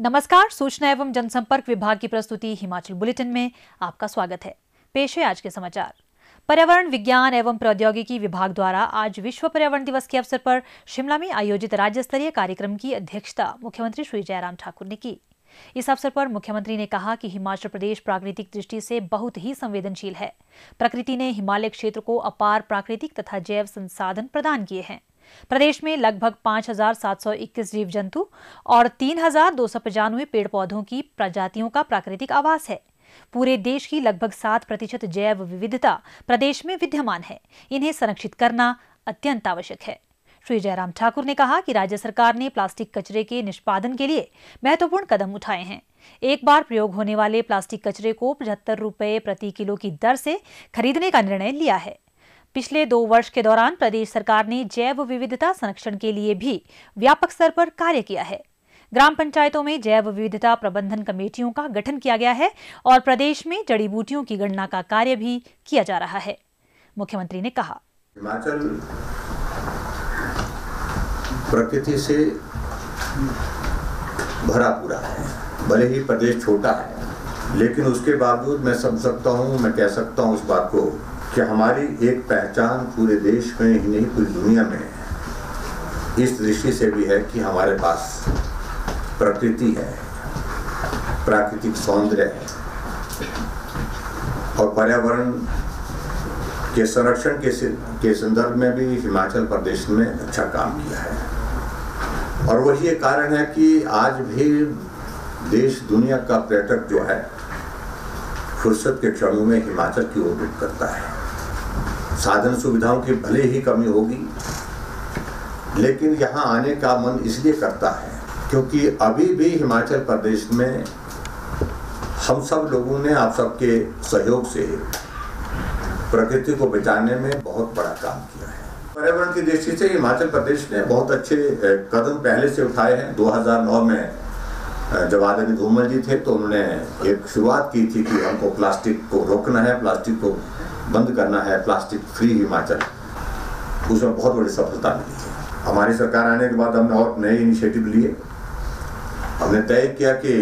नमस्कार, सूचना एवं जनसंपर्क विभाग की प्रस्तुति हिमाचल बुलेटिन में आपका स्वागत है। पेश है आज के समाचार। पर्यावरण विज्ञान एवं प्रौद्योगिकी विभाग द्वारा आज विश्व पर्यावरण दिवस के अवसर पर शिमला में आयोजित राज्य स्तरीय कार्यक्रम की अध्यक्षता मुख्यमंत्री श्री जयराम ठाकुर ने की। इस अवसर पर मुख्यमंत्री ने कहा कि हिमाचल प्रदेश प्राकृतिक दृष्टि से बहुत ही संवेदनशील है। प्रकृति ने हिमालय क्षेत्र को अपार प्राकृतिक तथा जैव संसाधन प्रदान किए हैं। प्रदेश में लगभग 5,721 जीव जंतु और 3,295 पेड़ पौधों की प्रजातियों का प्राकृतिक आवास है। पूरे देश की लगभग 7% जैव विविधता प्रदेश में विद्यमान है। इन्हें संरक्षित करना अत्यंत आवश्यक है। श्री जयराम ठाकुर ने कहा कि राज्य सरकार ने प्लास्टिक कचरे के निष्पादन के लिए महत्वपूर्ण कदम उठाए हैं। एक बार प्रयोग होने वाले प्लास्टिक कचरे को 75 रुपये प्रति किलो की दर से खरीदने का निर्णय लिया है। पिछले 2 वर्ष के दौरान प्रदेश सरकार ने जैव विविधता संरक्षण के लिए भी व्यापक स्तर पर कार्य किया है। ग्राम पंचायतों में जैव विविधता प्रबंधन कमेटियों का गठन किया गया है और प्रदेश में जड़ी बूटियों की गणना का कार्य भी किया जा रहा है। मुख्यमंत्री ने कहा, हिमाचल प्रकृति से भरा पूरा है। भले ही प्रदेश छोटा है, लेकिन उसके बावजूद मैं समझ सकता हूँ, मैं कह सकता हूँ इस बात को कि हमारी एक पहचान पूरे देश में ही नहीं पूरी दुनिया में इस दृष्टि से भी है कि हमारे पास प्रकृति है, प्राकृतिक सौंदर्य है और पर्यावरण के संरक्षण के संदर्भ में भी हिमाचल प्रदेश ने अच्छा काम किया है। और वही एक कारण है कि आज भी देश दुनिया का पर्यटक जो है फुर्सत के क्षणों में हिमाचल की ओर रुख करता है। साधन सुविधाओं की भले ही कमी होगी, लेकिन यहाँ आने का मन इसलिए करता है क्योंकि अभी भी हिमाचल प्रदेश में हम सब लोगों ने आप सबके सहयोग से प्रकृति को बचाने में बहुत बड़ा काम किया है। पर्यावरण की दृष्टि से हिमाचल प्रदेश ने बहुत अच्छे कदम पहले से उठाए हैं। 2009 में जब आदरणीय धूमल जी थे तो उन्होंने एक शुरुआत की थी कि हमको प्लास्टिक को रोकना है, प्लास्टिक को बंद करना है, प्लास्टिक फ्री हिमाचल। उसमें बहुत बड़ी सफलता मिली है। हमारी सरकार आने के बाद हमने और नए इनिशिएटिव लिए। हमने तय किया कि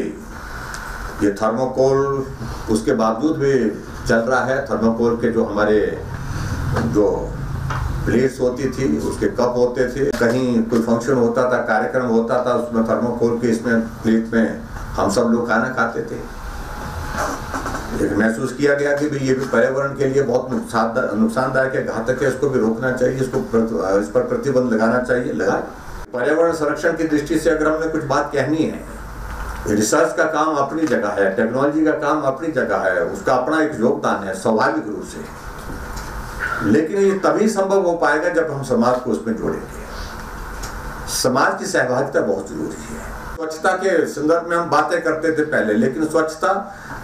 ये थर्मोकोल उसके बावजूद भी चल रहा है। थर्मोकोल के जो हमारे जो प्लेट्स होती थी, उसके कप होते थे, कहीं कोई फंक्शन होता था, कार्यक्रम होता था, उसमें थर्मोकोल के इसमें प्लेट में हम सब लोग खाना खाते थे। लेकिन महसूस किया गया कि भाई ये भी पर्यावरण के लिए बहुत नुकसानदायक है, घातक है, इसको भी रोकना चाहिए, इस पर प्रतिबंध लगाना चाहिए। लगा पर्यावरण संरक्षण की दृष्टि से अगर हमने कुछ बात कहनी है, रिसर्च का काम अपनी जगह है, टेक्नोलॉजी का काम अपनी जगह है, उसका अपना एक योगदान है स्वाभाविक रूप से, लेकिन ये तभी संभव हो पाएगा जब हम समाज को उसमें जोड़ेंगे। समाज की सहभागिता बहुत जरूरी है। स्वच्छता के संदर्भ में हम बातें करते थे पहले, लेकिन स्वच्छता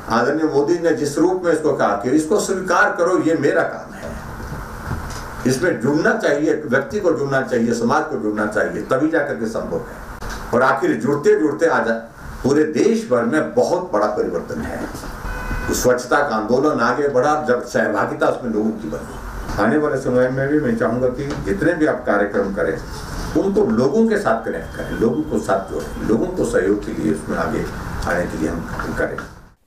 आदरणीय मोदी ने जिस रूप में इसको कहा कि इसको स्वीकार करो, ये मेरा काम है, इसमें जुड़ना चाहिए, व्यक्ति को जुड़ना चाहिए, समाज को जुड़ना चाहिए, तभी जाकर के संभव है। और आखिर जुड़ते जुड़ते आज पूरे देश भर में बहुत बड़ा परिवर्तन है। तो स्वच्छता का आंदोलन आगे बढ़ा जब सहभागिता उसमें लोगों की बनी। आने वाले समय में भी मैं चाहूंगा कि जितने भी आप कार्यक्रम करें उनको लोगों के साथ कनेक्ट करें, लोगों को साथ जोड़ें, लोगों को सहयोग के लिए उसमें आगे आने के लिए हम करें।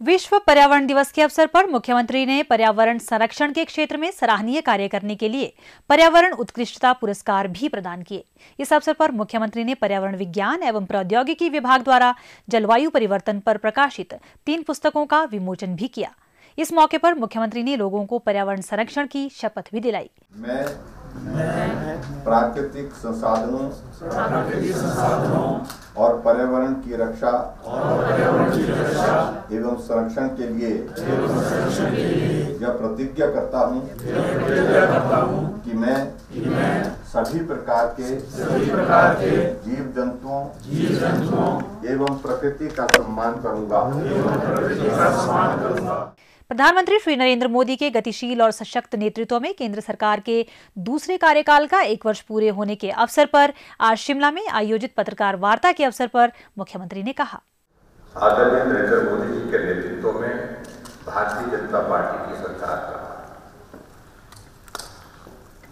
विश्व पर्यावरण दिवस के अवसर पर मुख्यमंत्री ने पर्यावरण संरक्षण के क्षेत्र में सराहनीय कार्य करने के लिए पर्यावरण उत्कृष्टता पुरस्कार भी प्रदान किए। इस अवसर पर मुख्यमंत्री ने पर्यावरण विज्ञान एवं प्रौद्योगिकी विभाग द्वारा जलवायु परिवर्तन पर प्रकाशित 3 पुस्तकों का विमोचन भी किया। इस मौके पर मुख्यमंत्री ने लोगों को पर्यावरण संरक्षण की शपथ भी दिलाई। मैं प्राकृतिक संसाधनों और पर्यावरण की रक्षा एवं संरक्षण के लिए यह प्रतिज्ञा करता हूँ कि मैं सभी प्रकार के जीव जंतुओं एवं प्रकृति का सम्मान करूँगा। प्रधानमंत्री श्री नरेंद्र मोदी के गतिशील और सशक्त नेतृत्व में केंद्र सरकार के दूसरे कार्यकाल का 1 वर्ष पूरे होने के अवसर पर आज शिमला में आयोजित पत्रकार वार्ता के अवसर पर मुख्यमंत्री ने कहा, आदरणीय नरेंद्र मोदी जी के नेतृत्व में भारतीय जनता पार्टी की सरकार का,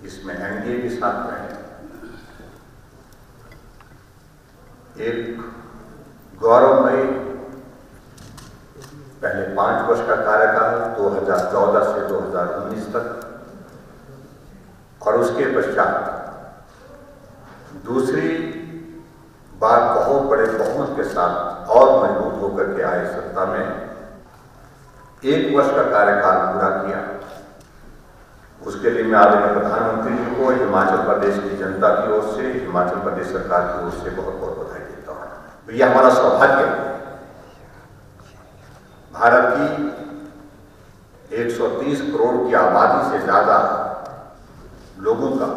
इसमें एनडीए भी साथ में है, एक गौरवमयी पहले 5 वर्ष का कार्यकाल 2014 से 2019 तक और उसके पश्चात दूसरी बार बहुत बड़े बहुमत के साथ और मजबूत होकर के आए सत्ता में 1 वर्ष का कार्यकाल पूरा किया। उसके लिए मैं आदरणीय प्रधानमंत्री जी को हिमाचल प्रदेश की जनता की ओर से, हिमाचल प्रदेश सरकार की ओर से बहुत बहुत बधाई देता हूँ। यह हमारा सौभाग्य है, भारत की 130 करोड़ की आबादी से ज्यादा लोगों का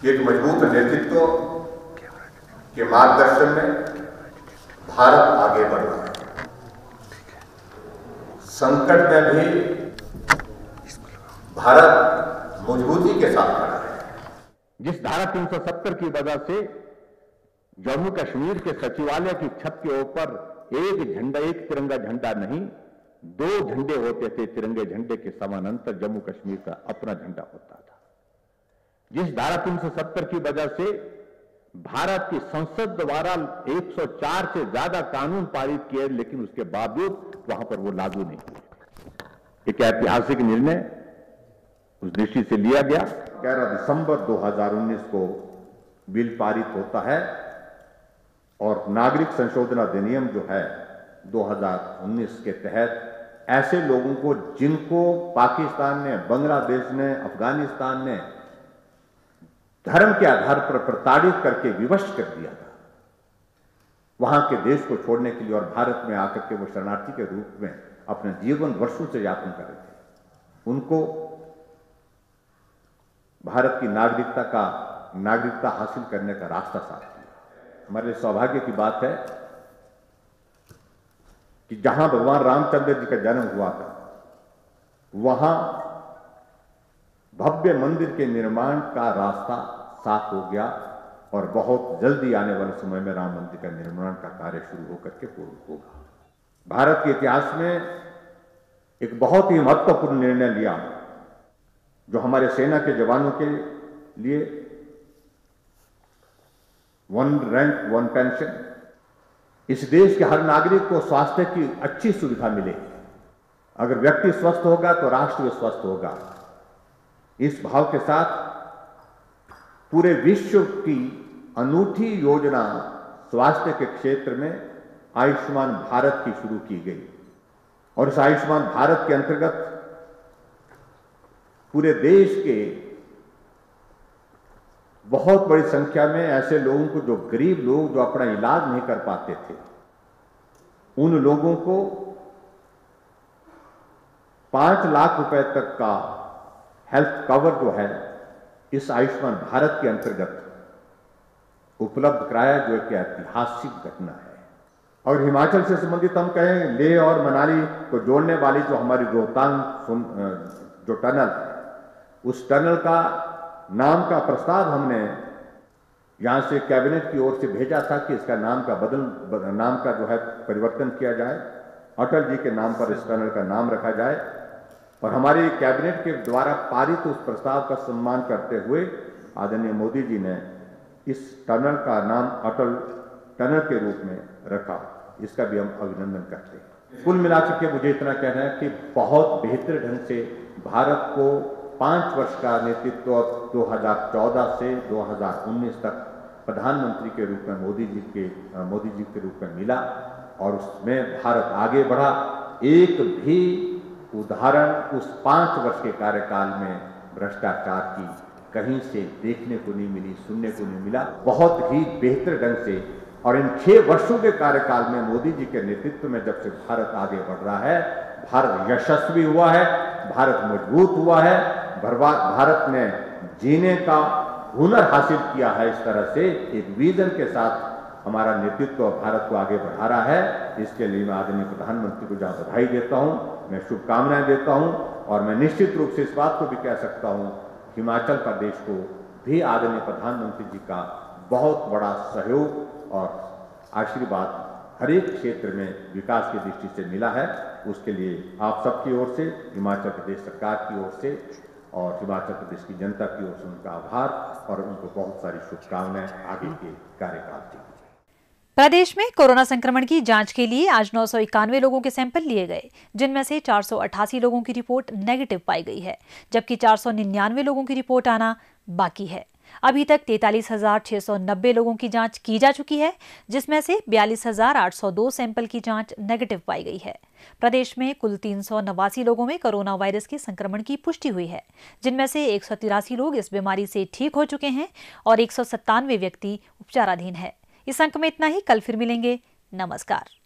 एक मजबूत नेतृत्व के मार्गदर्शन में भारत आगे बढ़ रहा है। संकट में भी भारत मजबूती के साथ खड़ा है। जिस धारा 370 की वजह से जम्मू कश्मीर के सचिवालय की छत के ऊपर एक झंडा, एक तिरंगा झंडा नहीं, 2 झंडे होते थे। तिरंगे झंडे के समानांतर जम्मू कश्मीर का अपना झंडा होता था। जिस धारा 370 की वजह से भारत की संसद द्वारा 104 से ज्यादा कानून पारित किए, लेकिन उसके बावजूद वहां पर वो लागू नहीं हुए। एक ऐतिहासिक निर्णय उस दृष्टि से लिया गया। 11 दिसंबर 2019 को बिल पारित होता है और नागरिक संशोधन अधिनियम जो है 2019 के तहत ऐसे लोगों को जिनको पाकिस्तान ने, बांग्लादेश ने, अफगानिस्तान ने धर्म के आधार पर प्रताड़ित करके विवश कर दिया था, वहां के देश को छोड़ने के लिए और भारत में आकर के वो शरणार्थी के रूप में अपने जीवन वर्षों से यापन कर रहे थे, उनको भारत की नागरिकता हासिल करने का रास्ता साफ किया। हमारे लिए सौभाग्य की बात है कि जहां भगवान रामचंद्र जी का जन्म हुआ था, वहां भव्य मंदिर के निर्माण का रास्ता साफ हो गया और बहुत जल्दी आने वाले समय में राम मंदिर का निर्माण का कार्य शुरू होकर के पूर्ण होगा। भारत के इतिहास में एक बहुत ही महत्वपूर्ण निर्णय लिया जो हमारे सेना के जवानों के लिए 1 रैंक 1 पेंशन, इस देश के हर नागरिक को स्वास्थ्य की अच्छी सुविधा मिले। अगर व्यक्ति स्वस्थ होगा तो राष्ट्र भी स्वस्थ होगा। इस भाव के साथ पूरे विश्व की अनूठी योजना स्वास्थ्य के क्षेत्र में आयुष्मान भारत की शुरू की गई और इस आयुष्मान भारत के अंतर्गत पूरे देश के बहुत बड़ी संख्या में ऐसे लोगों को, जो गरीब लोग जो अपना इलाज नहीं कर पाते थे, उन लोगों को 5 लाख रुपए तक का हेल्थ कवर जो है इस आयुष्मान भारत के अंतर्गत उपलब्ध कराया, जो एक ऐतिहासिक घटना है। और हिमाचल से संबंधित हम कहें, लेह और मनाली को जोड़ने वाली जो हमारी रोहतांग जो टनल है, उस टनल का नाम का प्रस्ताव हमने यहां से कैबिनेट की ओर से भेजा था कि इसका नाम का जो है परिवर्तन किया जाए, अटल जी के नाम पर इस टनल का नाम रखा जाए। और हमारी कैबिनेट के द्वारा पारित उस प्रस्ताव का सम्मान करते हुए आदरणीय मोदी जी ने इस टनल का नाम अटल टनल के रूप में रखा। इसका भी हम अभिनंदन करते हैं। कुल मिलाकर के मुझे इतना कहना है कि बहुत बेहतर ढंग से भारत को 5 वर्ष का नेतृत्व 2014 से 2019 तक प्रधानमंत्री के रूप में मोदी जी के रूप में मिला और उसमें भारत आगे बढ़ा। एक भी उदाहरण उस 5 वर्ष के कार्यकाल में भ्रष्टाचार की कहीं से देखने को नहीं मिली, सुनने को नहीं मिला। बहुत ही बेहतर ढंग से और इन 6 वर्षों के कार्यकाल में मोदी जी के नेतृत्व में जब से भारत आगे बढ़ रहा है, भारत यशस्वी हुआ है, भारत मजबूत हुआ है, भारत ने जीने का हुनर हासिल किया है। इस तरह से एक विजन के साथ हमारा नेतृत्व भारत को आगे बढ़ा रहा है। इसके लिए मैं आदरणीय प्रधानमंत्री को जहां बधाई देता हूं, मैं शुभकामनाएं देता हूं और मैं निश्चित रूप से इस बात को भी कह सकता हूं, हिमाचल प्रदेश को भी आदरणीय प्रधानमंत्री जी का बहुत बड़ा सहयोग और आशीर्वाद हर एक क्षेत्र में विकास की दृष्टि से मिला है। उसके लिए आप सबकी ओर से, हिमाचल प्रदेश सरकार की ओर से और हिमाचल प्रदेश की जनता की ओर से उनका आभार और उनको बहुत सारी शुभकामनाएं आगे के कार्यकाल के लिए। प्रदेश में कोरोना संक्रमण की जांच के लिए आज 991 लोगों के सैंपल लिए गए, जिनमें से 488 लोगों की रिपोर्ट नेगेटिव पाई गई है, जबकि 499 लोगों की रिपोर्ट आना बाकी है। अभी तक 43,690 लोगों की जांच की जा चुकी है, जिसमें से 42,802 सैंपल की जांच नेगेटिव पाई गई है। प्रदेश में कुल 389 लोगों में कोरोना वायरस के संक्रमण की पुष्टि हुई है, जिनमें से 183 लोग इस बीमारी से ठीक हो चुके हैं और 197 व्यक्ति उपचाराधीन है। इस अंक में इतना ही। कल फिर मिलेंगे। नमस्कार।